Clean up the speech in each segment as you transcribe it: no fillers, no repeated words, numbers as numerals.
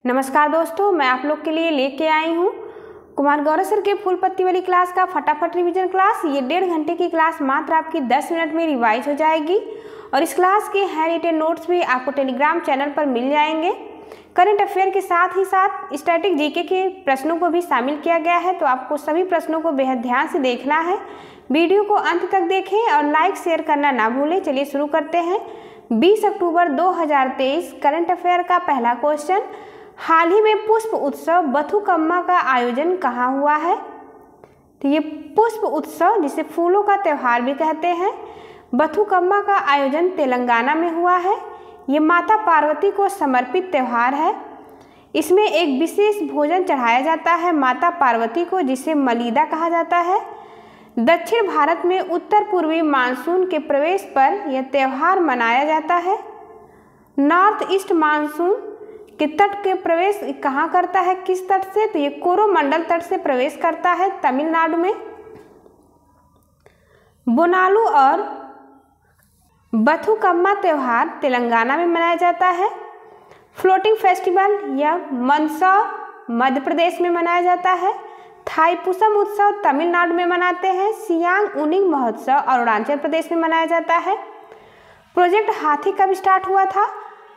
नमस्कार दोस्तों, मैं आप लोग के लिए लेके आई हूँ कुमार गौरव सर के फुल पत्ती वाली क्लास का फटाफट रिवीजन क्लास। ये 1.5 घंटे की क्लास मात्र आपकी 10 मिनट में रिवाइज हो जाएगी और इस क्लास के हैंड रिटेन नोट्स भी आपको टेलीग्राम चैनल पर मिल जाएंगे। करंट अफेयर के साथ ही साथ स्टैटिक जीके के प्रश्नों को भी शामिल किया गया है, तो आपको सभी प्रश्नों को बेहद ध्यान से देखना है। वीडियो को अंत तक देखें और लाइक शेयर करना ना भूलें। चलिए शुरू करते हैं। 20 अक्टूबर 2023 करंट अफेयर का पहला क्वेश्चन, हाल ही में पुष्प उत्सव बथुकम्मा का आयोजन कहाँ हुआ है? तो ये पुष्प उत्सव, जिसे फूलों का त्यौहार भी कहते हैं, बथुकम्मा का आयोजन तेलंगाना में हुआ है। ये माता पार्वती को समर्पित त्यौहार है। इसमें एक विशेष भोजन चढ़ाया जाता है माता पार्वती को, जिसे मलीदा कहा जाता है। दक्षिण भारत में उत्तर पूर्वी मानसून के प्रवेश पर यह त्यौहार मनाया जाता है। नॉर्थ ईस्ट मानसून के तट के प्रवेश कहाँ करता है, किस तट से? तो ये कोरोमंडल तट से प्रवेश करता है तमिलनाडु में। बोनालू और बथुकम्मा त्यौहार तेलंगाना में मनाया जाता है। फ्लोटिंग फेस्टिवल या मंदसौर मध्य प्रदेश में मनाया जाता है। थाईपुसम उत्सव तमिलनाडु में मनाते हैं। सियांग उनिंग महोत्सव अरुणाचल प्रदेश में मनाया जाता है। प्रोजेक्ट हाथी कब स्टार्ट हुआ था?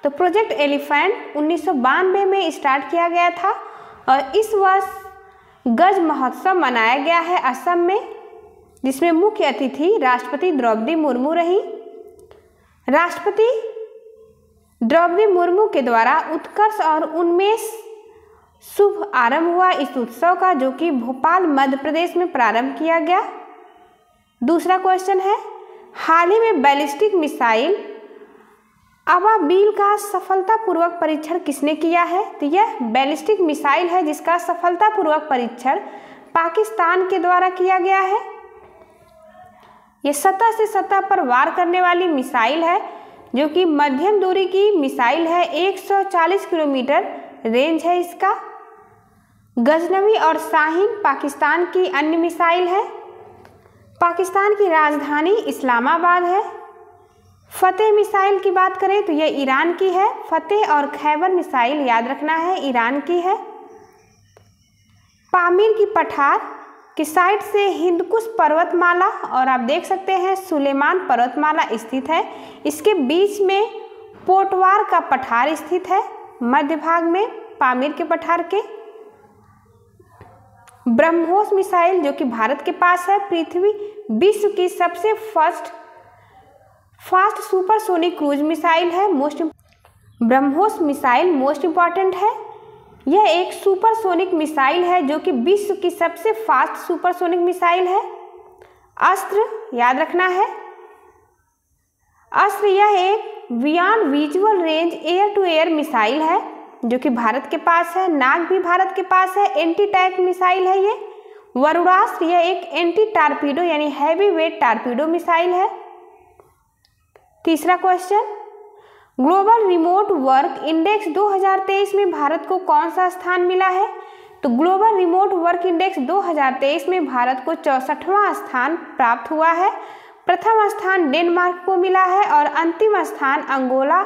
तो प्रोजेक्ट एलिफेंट 1992 में स्टार्ट किया गया था और इस वर्ष गज महोत्सव मनाया गया है असम में, जिसमें मुख्य अतिथि राष्ट्रपति द्रौपदी मुर्मू रही। राष्ट्रपति द्रौपदी मुर्मू के द्वारा उत्कर्ष और उन्मेष शुभ आरंभ हुआ इस उत्सव का, जो कि भोपाल मध्य प्रदेश में प्रारंभ किया गया। दूसरा क्वेश्चन है, हाल ही में बैलिस्टिक मिसाइल अबाबील का सफलतापूर्वक परीक्षण किसने किया है? तो यह बैलिस्टिक मिसाइल है जिसका सफलतापूर्वक परीक्षण पाकिस्तान के द्वारा किया गया है। यह सतह से सतह पर वार करने वाली मिसाइल है, जो कि मध्यम दूरी की मिसाइल है। 140 किलोमीटर रेंज है इसका। गजनवी और शाहीन पाकिस्तान की अन्य मिसाइल है। पाकिस्तान की राजधानी इस्लामाबाद है। फतेह मिसाइल की बात करें तो यह ईरान की है। फतेह और खैबर मिसाइल याद रखना है, ईरान की है। पामीर की पठार की साइड से हिंदकुश पर्वतमाला और आप देख सकते हैं सुलेमान पर्वतमाला स्थित है। इसके बीच में पोटवार का पठार स्थित है, मध्य भाग में पामीर के पठार के। ब्रह्मोस मिसाइल, जो कि भारत के पास है, पृथ्वी विश्व की सबसे फास्ट सुपरसोनिक क्रूज मिसाइल है। ब्रह्मोस मिसाइल मोस्ट इंपॉर्टेंट है। यह एक सुपरसोनिक मिसाइल है, जो कि विश्व की सबसे फास्ट सुपरसोनिक मिसाइल है। अस्त्र याद रखना है, अस्त्र यह एक beyond visual range air to air missile है, जो कि भारत के पास है। नाग भी भारत के पास है। एंटी टैंक मिसाइल है ये। वरुणास्त्र यह एक एंटी टारपीडो यानी हैवी वेट टारपीडो मिसाइल है। तीसरा question, global remote work index 2023 में भारत को कौन सा स्थान मिला है? तो ग्लोबल रिमोट वर्क इंडेक्स 2023 में भारत को 64वां स्थान प्राप्त हुआ है। प्रथम स्थान डेनमार्क को मिला है और अंतिम स्थान अंगोला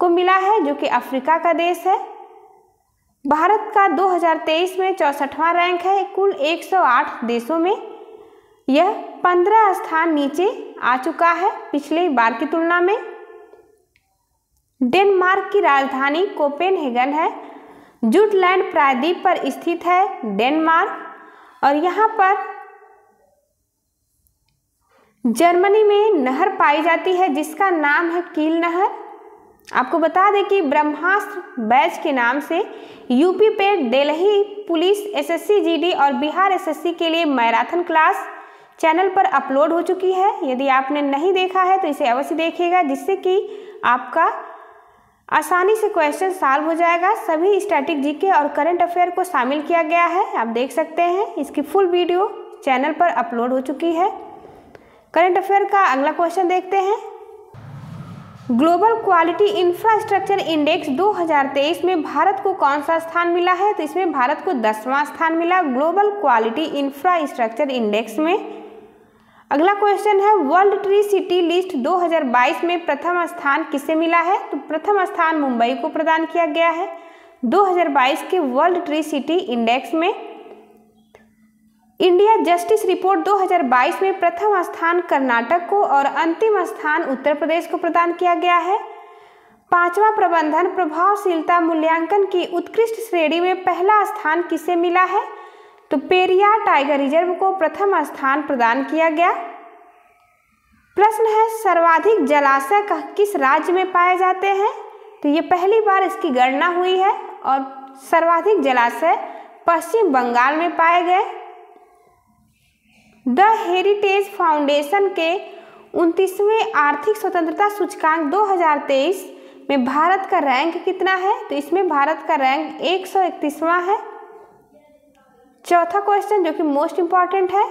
को मिला है, जो कि अफ्रीका का देश है। भारत का 2023 में 64वां रैंक है कुल 108 देशों में। यह 15 स्थान नीचे आ चुका है पिछले बार की तुलना में। डेनमार्क की राजधानी कोपेनहेगन है। जुटलैंड प्रायद्वीप पर स्थित है डेनमार्क और यहाँ पर जर्मनी में नहर पाई जाती है जिसका नाम है कील नहर। आपको बता दें कि ब्रह्मास्त्र बैच के नाम से यूपी पे दिल्ली पुलिस एसएससी जीडी और बिहार एसएससी के लिए मैराथन क्लास चैनल पर अपलोड हो चुकी है। यदि आपने नहीं देखा है तो इसे अवश्य देखिएगा, जिससे कि आपका आसानी से क्वेश्चन सॉल्व हो जाएगा। सभी स्टैटिक जीके और करंट अफेयर को शामिल किया गया है, आप देख सकते हैं। इसकी फुल वीडियो चैनल पर अपलोड हो चुकी है। करंट अफेयर का अगला क्वेश्चन देखते हैं। ग्लोबल क्वालिटी इंफ्रास्ट्रक्चर इंडेक्स 2023 में भारत को कौन सा स्थान मिला है? तो इसमें भारत को 10वां स्थान मिला ग्लोबल क्वालिटी इंफ्रास्ट्रक्चर इंडेक्स में। अगला क्वेश्चन है, वर्ल्ड ट्री सिटी लिस्ट 2022 में प्रथम स्थान किसे मिला है? तो प्रथम स्थान मुंबई को प्रदान किया गया है। 2022 के वर्ल्ड ट्री सिटी इंडेक्स में। इंडिया जस्टिस रिपोर्ट 2022 में प्रथम स्थान कर्नाटक को और अंतिम स्थान उत्तर प्रदेश को प्रदान किया गया है। 5वां प्रबंधन प्रभावशीलता मूल्यांकन की उत्कृष्ट श्रेणी में पहला स्थान किसे मिला है? तो पेरियार टाइगर रिजर्व को प्रथम स्थान प्रदान किया गया। प्रश्न है सर्वाधिक जलाशय किस राज्य में पाए जाते हैं? तो ये पहली बार इसकी गणना हुई है और सर्वाधिक जलाशय पश्चिम बंगाल में पाए गए। द हेरिटेज फाउंडेशन के 29वें आर्थिक स्वतंत्रता सूचकांक 2023 में भारत का रैंक कितना है? तो इसमें भारत का रैंक 131वां है। चौथा क्वेश्चन जो कि मोस्ट इंपॉर्टेंट है,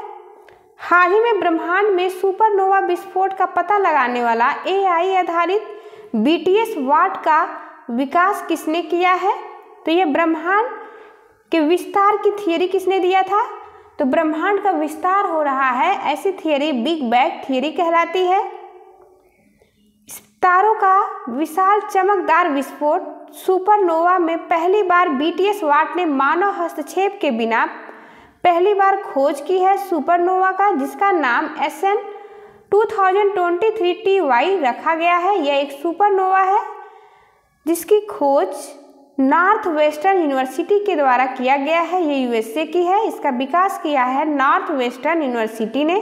हाल ही में ब्रह्मांड में सुपरनोवा विस्फोट का पता लगाने वाला AI आधारित BTS वाट का विकास किसने किया है? तो ये ब्रह्मांड के विस्तार की थियरी किसने दिया था? तो ब्रह्मांड का विस्तार हो रहा है, ऐसी थियरी बिग बैंग थियरी कहलाती है। तारों का विशाल चमकदार विस्फोट सुपरनोवा में पहली बार BTS वाट ने मानव हस्तक्षेप के बिना पहली बार खोज की है सुपरनोवा का, जिसका नाम SN 2023 TY रखा गया है। यह एक सुपरनोवा है जिसकी खोज नॉर्थ वेस्टर्न यूनिवर्सिटी के द्वारा किया गया है। ये USA की है, इसका विकास किया है नॉर्थ वेस्टर्न यूनिवर्सिटी ने।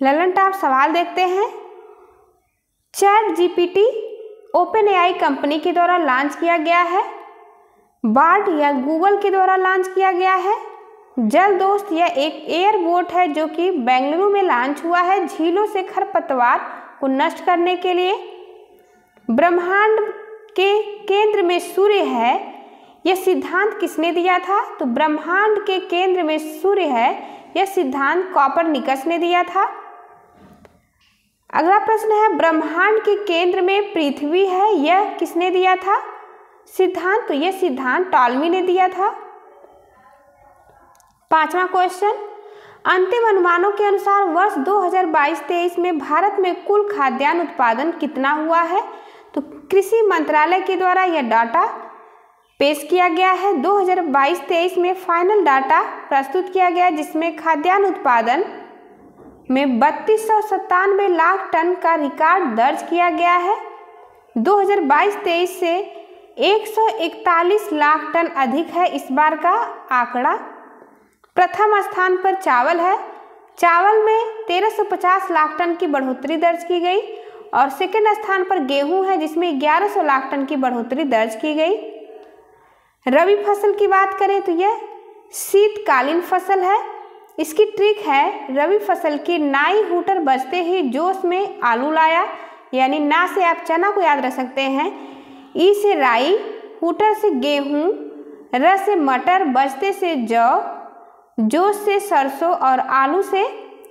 ललन टॉप सवाल देखते हैं। ChatGPT OpenAI कंपनी के द्वारा लॉन्च किया गया है। बार्ड या गूगल के द्वारा लॉन्च किया गया है। जल दोस्त यह एक एयरबोट है जो कि बेंगलुरु में लॉन्च हुआ है झीलों से खरपतवार को नष्ट करने के लिए। ब्रह्मांड के केंद्र में सूर्य है, यह सिद्धांत किसने दिया था? तो ब्रह्मांड के केंद्र में सूर्य है, यह सिद्धांत कोपरनिकस ने दिया था। अगला प्रश्न है ब्रह्मांड के केंद्र में पृथ्वी है, यह किसने दिया था सिद्धांत? तो यह सिद्धांत टॉलमी ने दिया था। 5वां क्वेश्चन, अंतिम अनुमानों के अनुसार वर्ष 2022-23 में भारत में कुल खाद्यान्न उत्पादन कितना हुआ है? तो कृषि मंत्रालय के द्वारा यह डाटा पेश किया गया है। 2022-23 में फाइनल डाटा प्रस्तुत किया गया जिसमें खाद्यान्न उत्पादन में 3297 लाख टन का रिकॉर्ड दर्ज किया गया है। 2022-23 से 141 लाख टन अधिक है इस बार का आंकड़ा। प्रथम स्थान पर चावल है, चावल में 1350 लाख टन की बढ़ोतरी दर्ज की गई और सेकंड स्थान पर गेहूं है जिसमें 1100 लाख टन की बढ़ोतरी दर्ज की गई। रबी फसल की बात करें तो यह शीतकालीन फसल है। इसकी ट्रिक है रबी फसल की नाई हूटर बजते ही जोश में आलू लाया, यानी ना से आप चना को याद रख सकते हैं, ई से राई, हूटर से गेहूं, र से मटर, बजते से जौ, जोश से सरसों और आलू से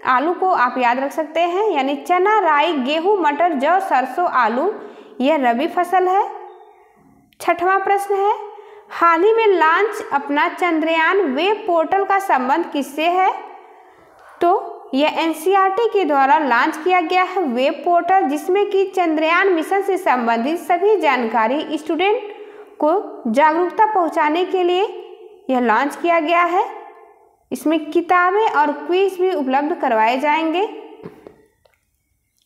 आलू को आप याद रख सकते हैं, यानी चना, राई, गेहूं, मटर, जौ, सरसों, आलू, यह रबी फसल है। 6वां प्रश्न है हाल ही में लॉन्च अपना चंद्रयान वेब पोर्टल का संबंध किससे है? तो यह NCERT के द्वारा लॉन्च किया गया है वेब पोर्टल जिसमें कि चंद्रयान मिशन से संबंधित सभी जानकारी स्टूडेंट को जागरूकता पहुंचाने के लिए यह लॉन्च किया गया है। इसमें किताबें और क्विज भी उपलब्ध करवाए जाएंगे।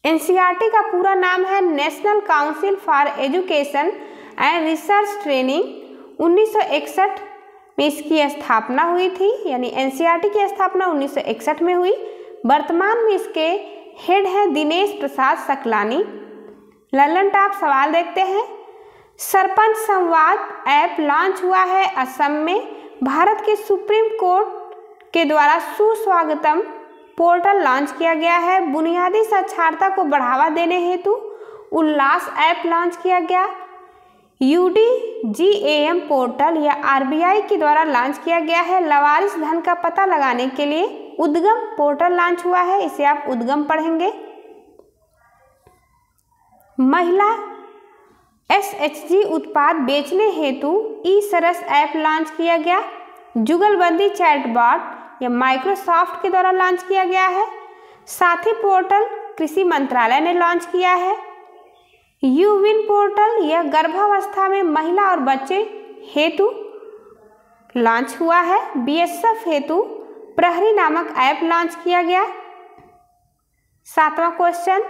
NCERT का पूरा नाम है national council for education and research training. 1961 में इसकी स्थापना हुई थी, यानी NCERT की स्थापना 1961 में हुई। वर्तमान में इसके हेड हैं दिनेश प्रसाद सकलानी। ललन टॉप सवाल देखते हैं। सरपंच संवाद ऐप लॉन्च हुआ है असम में। भारत के सुप्रीम कोर्ट के द्वारा सुस्वागतम पोर्टल लॉन्च किया गया है। बुनियादी साक्षरता को बढ़ावा देने हेतु उल्लास ऐप लॉन्च किया गया। UDGAM पोर्टल या RBI के द्वारा लॉन्च किया गया है। लवारिस धन का पता लगाने के लिए उद्गम पोर्टल लॉन्च हुआ है, इसे आप उद्गम पढ़ेंगे। महिला SHG उत्पाद बेचने हेतु ई-सरस ऐप लॉन्च किया गया। जुगलबंदी चैटबॉट या माइक्रोसॉफ्ट के द्वारा लॉन्च किया गया है। साथी पोर्टल कृषि मंत्रालय ने लॉन्च किया है। यूविन पोर्टल यह गर्भावस्था में महिला और बच्चे हेतु लॉन्च हुआ है। बीएसएफ हेतु प्रहरी नामक ऐप लॉन्च किया गया। 7वां क्वेश्चन,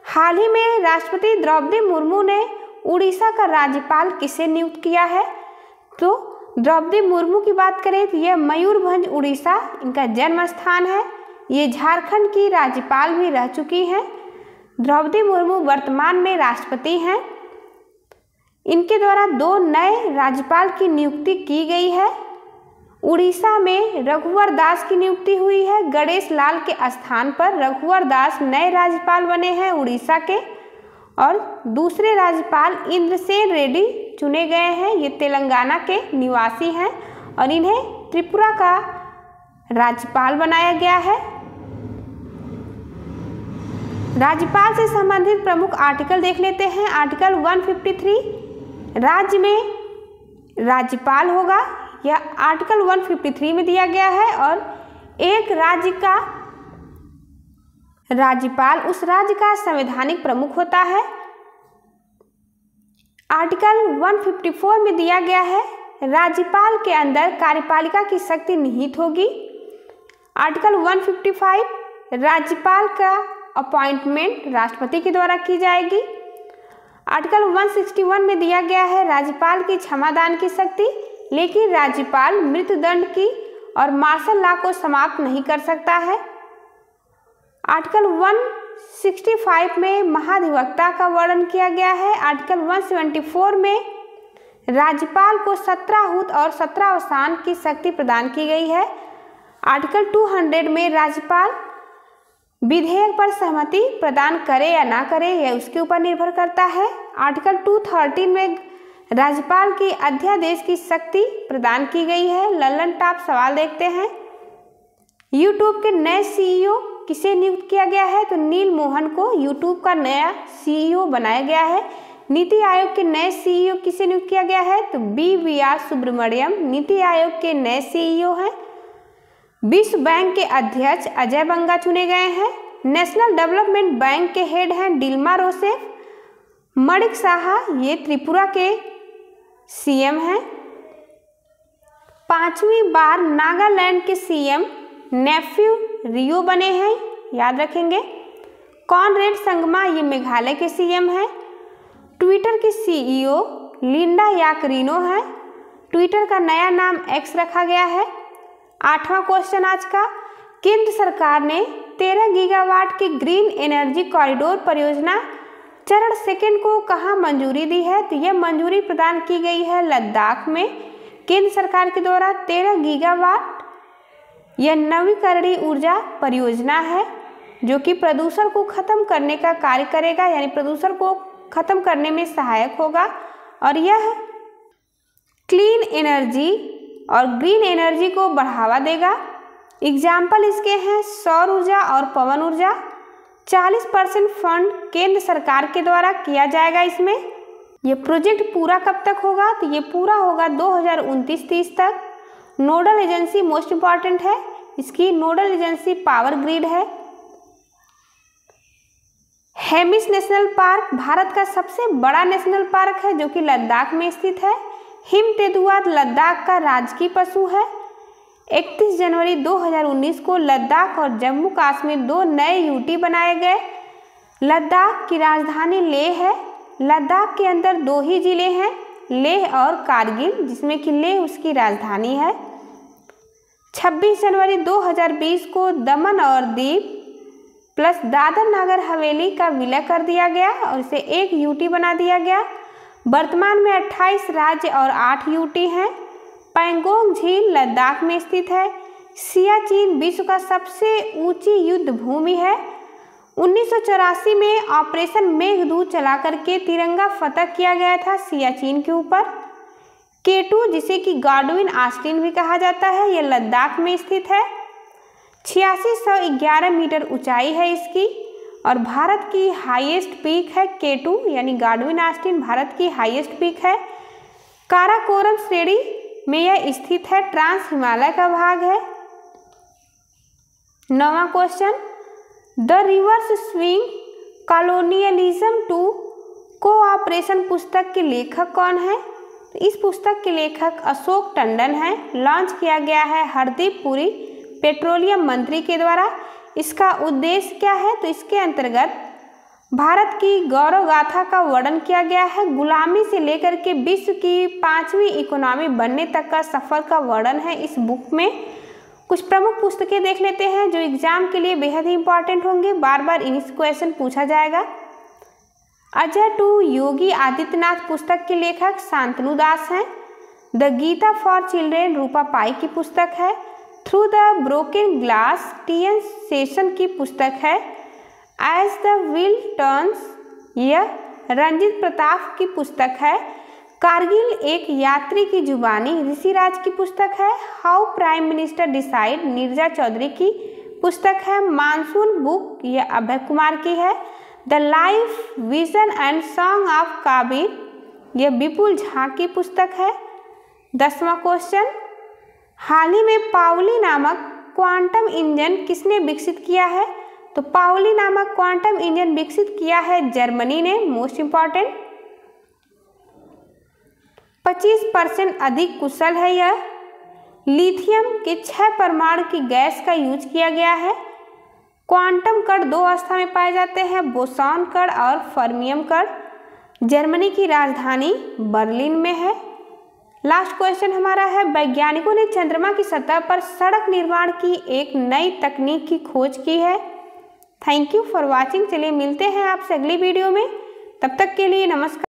हाल ही में राष्ट्रपति द्रौपदी मुर्मू ने उड़ीसा का राज्यपाल किसे नियुक्त किया है? तो द्रौपदी मुर्मू की बात करें तो यह मयूरभंज उड़ीसा इनका जन्म स्थान है। ये झारखंड की राज्यपाल भी रह चुकी हैं। द्रौपदी मुर्मू वर्तमान में राष्ट्रपति हैं। इनके द्वारा 2 नए राज्यपाल की नियुक्ति की गई है। उड़ीसा में रघुवर दास की नियुक्ति हुई है। गणेश लाल के स्थान पर रघुवर दास नए राज्यपाल बने हैं उड़ीसा के, और दूसरे राज्यपाल इंद्रसेन रेड्डी चुने गए हैं। ये तेलंगाना के निवासी हैं और इन्हें त्रिपुरा का राज्यपाल बनाया गया है। राज्यपाल से संबंधित प्रमुख आर्टिकल देख लेते हैं। आर्टिकल 153, राज्य में राज्यपाल होगा, यह आर्टिकल 153 में दिया गया है। और एक राज्य का राज्यपाल उस राज्य का संवैधानिक प्रमुख होता है। आर्टिकल 154 में दिया गया है, राज्यपाल के अंदर कार्यपालिका की शक्ति निहित होगी। आर्टिकल 155, राज्यपाल का अपॉइंटमेंट राष्ट्रपति के द्वारा की जाएगी। आर्टिकल 161 में दिया गया है, राज्यपाल की क्षमादान की शक्ति, लेकिन राज्यपाल मृत्युदंड की और मार्शल लॉ को समाप्त नहीं कर सकता है। आर्टिकल 165 में महाधिवक्ता का वर्णन किया गया है। आर्टिकल 174 में राज्यपाल को 17 हुत और 17 अवसान की शक्ति प्रदान की गई है। आर्टिकल 200 में राज्यपाल विधेयक पर सहमति प्रदान करे या ना करे यह उसके ऊपर निर्भर करता है। आर्टिकल 213 में राज्यपाल की अध्यादेश की शक्ति प्रदान की गई है। लल्लन टॉप सवाल देखते हैं। यूट्यूब के नए सीईओ किसे नियुक्त किया गया है? तो नील मोहन को यूट्यूब का नया सीईओ बनाया गया है। नीति आयोग के नए सीईओ किसे नियुक्त किया गया है? तो BVR सुब्रमण्यम नीति आयोग के नए सीईओ हैं। विश्व बैंक के अध्यक्ष अजय बंगा चुने गए हैं। नेशनल डेवलपमेंट बैंक के हेड हैं डिल्मा रोसेफ। मणिक साहा ये त्रिपुरा के सीएम हैं। 5वीं बार नागालैंड के सीएम नेफ्यू रियो बने हैं, याद रखेंगे। कॉनरेड संगमा ये मेघालय के सीएम हैं। ट्विटर की सीईओ लिंडा याकरिनो है। ट्विटर का नया नाम एक्स रखा गया है। 8वां क्वेश्चन आज का, केंद्र सरकार ने 13 गीगावाट की ग्रीन एनर्जी कॉरिडोर परियोजना चरण 2 को कहाँ मंजूरी दी है? तो यह मंजूरी प्रदान की गई है लद्दाख में। केंद्र सरकार के द्वारा 13 गीगावाट यह नवीकरणीय ऊर्जा परियोजना है जो कि प्रदूषण को खत्म करने का कार्य करेगा, यानी प्रदूषण को खत्म करने में सहायक होगा। और यह क्लीन एनर्जी और ग्रीन एनर्जी को बढ़ावा देगा। एग्जाम्पल इसके हैं सौर ऊर्जा और पवन ऊर्जा। 40% फंड केंद्र सरकार के द्वारा किया जाएगा इसमें। ये प्रोजेक्ट पूरा कब तक होगा? तो ये पूरा होगा 2029-30 तक। नोडल एजेंसी मोस्ट इम्पॉर्टेंट है, इसकी नोडल एजेंसी पावर ग्रिड है। हेमिस नेशनल पार्क भारत का सबसे बड़ा नेशनल पार्क है जो कि लद्दाख में स्थित है। हिम तेंदुआ लद्दाख का राजकीय पशु है। 31 जनवरी 2019 को लद्दाख और जम्मू कश्मीर 2 नए यूटी बनाए गए। लद्दाख की राजधानी लेह है। लद्दाख के अंदर 2 ही जिले हैं, लेह और कारगिल, जिसमें कि लेह उसकी राजधानी है। 26 जनवरी 2020 को दमन और दीव प्लस दादर नगर हवेली का विलय कर दिया गया और इसे 1 यूटी बना दिया गया। वर्तमान में 28 राज्य और 8 यूटी हैं। पैंगोंग झील लद्दाख में स्थित है। सियाचिन विश्व का सबसे ऊंची युद्ध भूमि है। 1984 में ऑपरेशन मेघदूत चला करके तिरंगा फतह किया गया था सियाचिन के ऊपर। K2 जिसे कि गॉडविन ऑस्टिन भी कहा जाता है, यह लद्दाख में स्थित है। 8611 मीटर ऊंचाई है इसकी और भारत की हाईएस्ट पीक है K2 यानी गॉडविन ऑस्टिन भारत की हाईएस्ट पीक है। काराकोरम श्रेणी में यह स्थित है, ट्रांस हिमालय का भाग है। 9वां question, the reverse swing colonialism to cooperation पुस्तक के लेखक कौन है? तो इस पुस्तक के लेखक अशोक टंडन हैं। लॉन्च किया गया है हरदीप पुरी पेट्रोलियम मंत्री के द्वारा। इसका उद्देश्य क्या है? तो इसके अंतर्गत भारत की गौरव गाथा का वर्णन किया गया है। गुलामी से लेकर के विश्व की 5वीं इकोनॉमी बनने तक का सफर का वर्णन है इस बुक में। कुछ प्रमुख पुस्तकें देख लेते हैं जो एग्जाम के लिए बेहद ही इंपॉर्टेंट होंगे, बार बार इन्हीं क्वेश्चन पूछा जाएगा। अजय टू योगी आदित्यनाथ पुस्तक के लेखक शांतनु दास हैं। द गीता फॉर चिल्ड्रेन रूपा पाई की पुस्तक है। Through the broken glass TN. Seshan की पुस्तक है। एज द व्हील टर्न्स यह रंजित प्रताप की पुस्तक है। कारगिल एक यात्री की जुबानी ऋषिराज की पुस्तक है। How prime minister decide Neerja Chaudhary की पुस्तक है। मानसून बुक यह अभय कुमार की है। The life vision and song of Kabir यह विपुल झा की पुस्तक है। 10वां क्वेश्चन, हाल ही में पाउली नामक क्वांटम इंजन किसने विकसित किया है? तो पाउली नामक क्वांटम इंजन विकसित किया है जर्मनी ने। मोस्ट इंपॉर्टेंट, 25% अधिक कुशल है यह। लिथियम के 6 परमाणु की गैस का यूज किया गया है। क्वांटम कण 2 अवस्था में पाए जाते हैं, बोसॉन कण और फर्मियम कण। जर्मनी की राजधानी बर्लिन में है। लास्ट क्वेश्चन हमारा है, वैज्ञानिकों ने चंद्रमा की सतह पर सड़क निर्माण की एक नई तकनीक की खोज की है। Thank you for watching. चलिए मिलते हैं आपसे अगली वीडियो में, तब तक के लिए नमस्कार।